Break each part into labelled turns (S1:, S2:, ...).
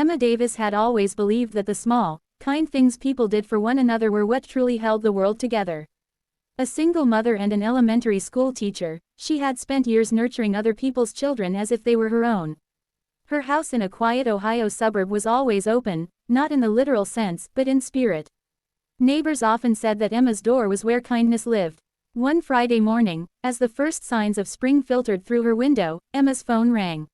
S1: Emma Davis had always believed that the small, kind things people did for one another were what truly held the world together. A single mother and an elementary school teacher, she had spent years nurturing other people's children as if they were her own. Her house in a quiet Ohio suburb was always open, not in the literal sense, but in spirit. Neighbors often said that Emma's door was where kindness lived. One Friday morning, as the first signs of spring filtered through her window, Emma's phone rang.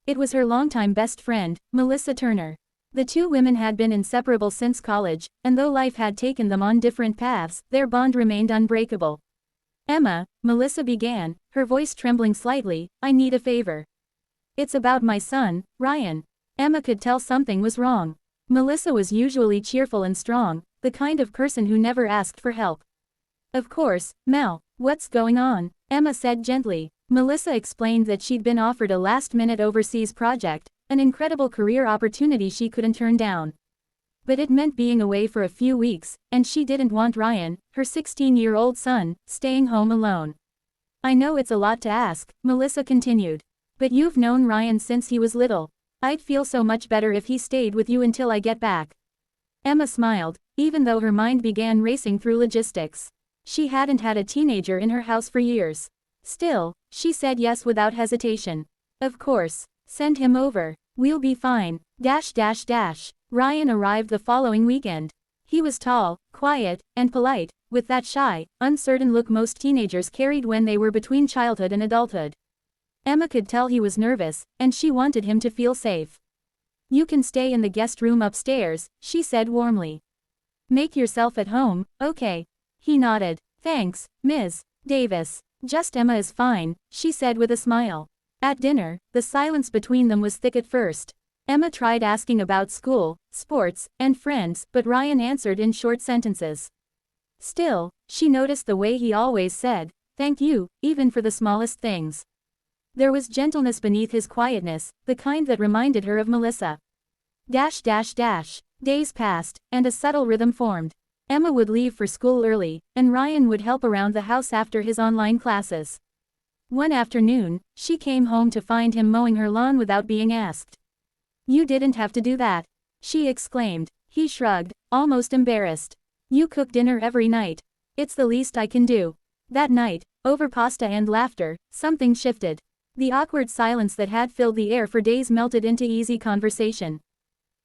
S1: It was her longtime best friend, Melissa Turner. The two women had been inseparable since college, and though life had taken them on different paths, their bond remained unbreakable. "Emma," Melissa began, her voice trembling slightly, "I need a favor. It's about my son, Ryan." Emma could tell something was wrong. Melissa was usually cheerful and strong, the kind of person who never asked for help. "Of course, Mel, what's going on?" Emma said gently. Melissa explained that she'd been offered a last-minute overseas project, an incredible career opportunity she couldn't turn down. But it meant being away for a few weeks, and she didn't want Ryan, her 16-year-old son, staying home alone. "I know it's a lot to ask," Melissa continued. "But you've known Ryan since he was little. I'd feel so much better if he stayed with you until I get back." Emma smiled, even though her mind began racing through logistics. She hadn't had a teenager in her house for years. Still, she said yes without hesitation. "Of course. Send him over. We'll be fine. Ryan arrived the following weekend. He was tall, quiet, and polite, with that shy, uncertain look most teenagers carried when they were between childhood and adulthood. Emma could tell he was nervous, and she wanted him to feel safe. "You can stay in the guest room upstairs," she said warmly. "Make yourself at home, okay?" He nodded. "Thanks, Ms. Davis. Just Emma is fine," she said with a smile. At dinner, the silence between them was thick at first. Emma tried asking about school, sports, and friends, but Ryan answered in short sentences. Still, she noticed the way he always said, "Thank you," even for the smallest things. There was gentleness beneath his quietness, the kind that reminded her of Melissa. Days passed, and a subtle rhythm formed. Emma would leave for school early, and Ryan would help around the house after his online classes. One afternoon, she came home to find him mowing her lawn without being asked. "You didn't have to do that," she exclaimed. He shrugged, almost embarrassed. "You cook dinner every night. It's the least I can do." That night, over pasta and laughter, something shifted. The awkward silence that had filled the air for days melted into easy conversation.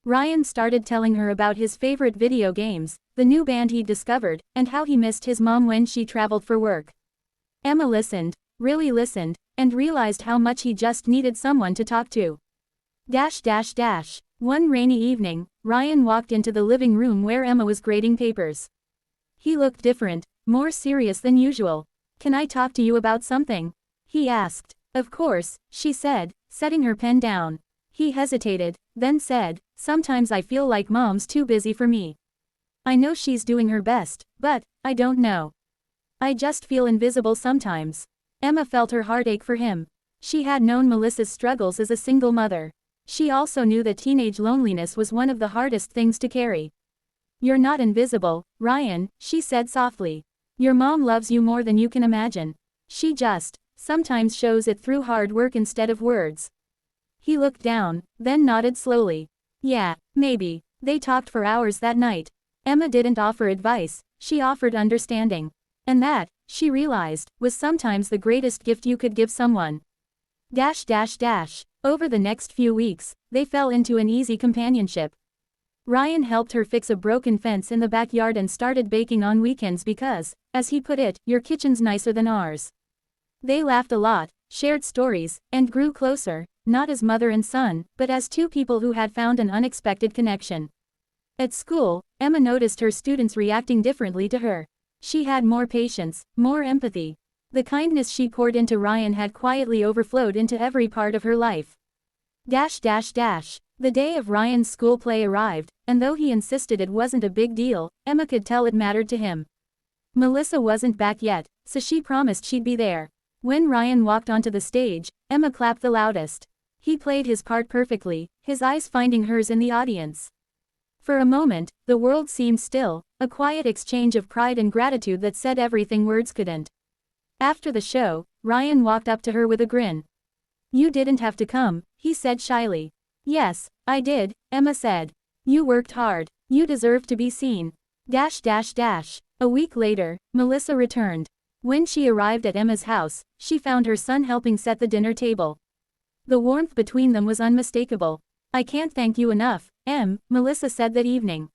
S1: Ryan started telling her about his favorite video games, the new band he'd discovered, and how he missed his mom when she traveled for work. Emma listened, really listened, and realized how much he just needed someone to talk to. One rainy evening, Ryan walked into the living room where Emma was grading papers. He looked different, more serious than usual. "Can I talk to you about something?" he asked. "Of course," she said, setting her pen down. He hesitated, then said, "Sometimes I feel like Mom's too busy for me. I know she's doing her best, but I don't know. I just feel invisible sometimes." Emma felt her heart ache for him. She had known Melissa's struggles as a single mother. She also knew that teenage loneliness was one of the hardest things to carry. "You're not invisible, Ryan," she said softly. "Your mom loves you more than you can imagine. She just, sometimes shows it through hard work instead of words." He looked down, then nodded slowly. "Yeah, maybe." They talked for hours that night. Emma didn't offer advice, she offered understanding. And that, she realized, was sometimes the greatest gift you could give someone. Over the next few weeks, they fell into an easy companionship. Ryan helped her fix a broken fence in the backyard and started baking on weekends because, as he put it, "Your kitchen's nicer than ours." They laughed a lot, shared stories, and grew closer, not as mother and son, but as two people who had found an unexpected connection. At school, Emma noticed her students reacting differently to her. She had more patience, more empathy. The kindness she poured into Ryan had quietly overflowed into every part of her life. The day of Ryan's school play arrived, and though he insisted it wasn't a big deal, Emma could tell it mattered to him. Melissa wasn't back yet, so she promised she'd be there. When Ryan walked onto the stage, Emma clapped the loudest. He played his part perfectly, his eyes finding hers in the audience. For a moment, the world seemed still, a quiet exchange of pride and gratitude that said everything words couldn't. After the show, Ryan walked up to her with a grin. "You didn't have to come," he said shyly. Yes, I did, Emma said. You worked hard. You deserve to be seen. A week later, Melissa returned. When she arrived at Emma's house, she found her son helping set the dinner table. The warmth between them was unmistakable. I can't thank you enough, Melissa said that evening.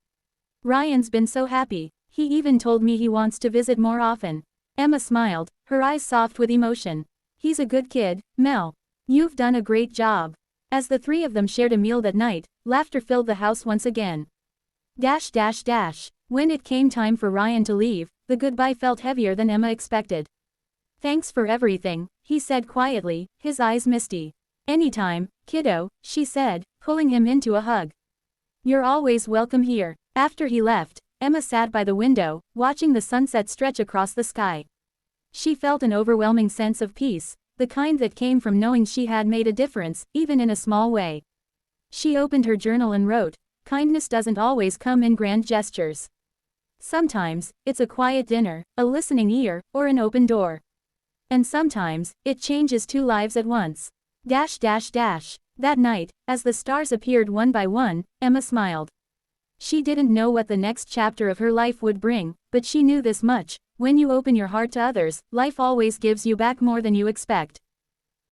S1: Ryan's been so happy. He even told me he wants to visit more often. Emma smiled, her eyes soft with emotion. He's a good kid, Mel. You've done a great job. As the three of them shared a meal that night, laughter filled the house once again. When it came time for Ryan to leave, the goodbye felt heavier than Emma expected. Thanks for everything, he said quietly, his eyes misty. Anytime, kiddo, she said, pulling him into a hug. You're always welcome here. After he left, Emma sat by the window, watching the sunset stretch across the sky. She felt an overwhelming sense of peace, the kind that came from knowing she had made a difference, even in a small way. She opened her journal and wrote, kindness doesn't always come in grand gestures. Sometimes, it's a quiet dinner, a listening ear, or an open door. And sometimes, it changes two lives at once. That night, as the stars appeared one by one, Emma smiled. She didn't know what the next chapter of her life would bring, but she knew this much: when you open your heart to others, life always gives you back more than you expect.